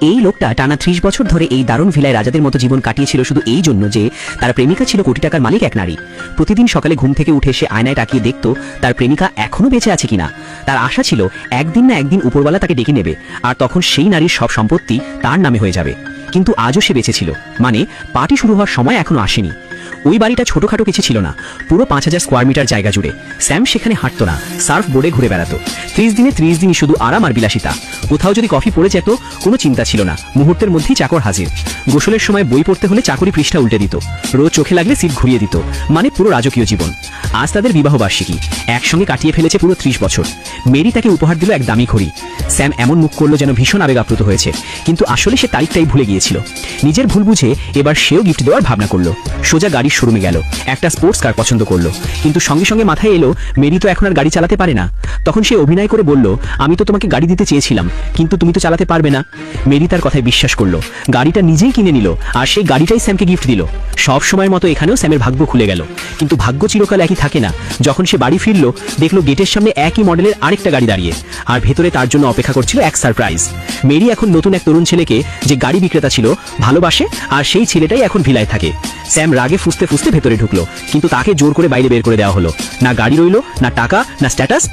এই লোকটা টানা 30 বছর ধরে এই দারুণ ভিলায় রাজাদের মতো জীবন কাটিয়েছিল শুধু এই জন্য যে তার প্রেমিকা ছিল কোটি টাকার মালিক এক নারী। প্রতিদিন সকালে ঘুম থেকে উঠে সে আয়নায় তাকিয়ে দেখত তার প্রেমিকা এখনো বেঁচে আছে কিনা। তার আশা ছিল একদিন না একদিন উপরওয়ালা তাকে ডেকে নেবে, আর তখন সেই নারীর সব সম্পত্তি তার নামে হয়ে যাবে। কিন্তু আজও সে বেঁচে ছিল, মানে পার্টি শুরু হওয়ার সময় এখনো আসেনি। ওই বাড়িটা ছোটখাটো কিছু ছিল না, পুরো 5000 স্কোয়ার মিটার জায়গা জুড়ে। স্যাম সেখানে হাঁটতো না, সার্ফ বোর্ডে ঘুরে বেড়াতো। 30 দিনে 30 দিনই শুধু আরাম আর বিলাসিতা। কোথাও যদি কফি পড়ে যেত কোনো চিন্তা ছিল না, মুহূর্তের মধ্যেই চাকর হাজির। গোসলের সময় বই পড়তে হলে চাকরি পৃষ্ঠা উল্টে দিত, রোজ চোখে লাগলে সিট ঘুরিয়ে দিত, মানে পুরো রাজকীয় জীবন। আজ তাদের বিবাহ বার্ষিকী, একসঙ্গে কাটিয়ে ফেলেছে পুরো 30 বছর। মেরি তাকে উপহার দিল এক দামি ঘড়ি। স্যাম এমন মুখ করলো যেন ভীষণ আবেগ আপ্লুত হয়েছে, কিন্তু আসলে সে তারিখটাই ভুলে গিয়েছিল। নিজের ভুল বুঝে এবার সেও গিফট দেওয়ার ভাবনা করলো। সোজা গাড়ির শোরুমে গেল, একটা স্পোর্টস কার পছন্দ করলো। কিন্তু সঙ্গে সঙ্গে মাথায় এলো মেরি তো এখন আর গাড়ি চালাতে পারে না। তখন সে অভিনয় করে বলল, আমি তো তোমাকে গাড়ি দিতে চেয়েছিলাম, কিন্তু তুমি তো চালাতে পারবে না। মেরি তার কথায় বিশ্বাস করলো, গাড়িটা নিজেই কিনে নিল, আর সেই গাড়িটাই স্যামকে গিফট দিল। সব সময়ের মতো এখানেও স্যামের ভাগ্য খুলে গেল। কিন্তু ভাগ্য চিরকাল একই থাকে না। যখন সে বাড়ি ফিরল, দেখলো গেটের সামনে একই মডেলের আরেকটা গাড়ি দাঁড়িয়ে, আর ভেতরে তার জন্য অপেক্ষা করছিল এক সারপ্রাইজ। মেরি এখন নতুন এক তরুণ ছেলেকে, যে গাড়ি বিক্রেতা ছিল, ভালোবাসে, আর সেই ছেলেটাই এখন ভিলায় থাকে। স্যাম রাগে ফুসতে ফুসতে ভেতরে ঢুকলো, কিন্তু তাকে জোর করে বাইরে বের করে দেওয়া হলো। না গাড়ি রইলো, না টাকা, না স্ট্যাটাস।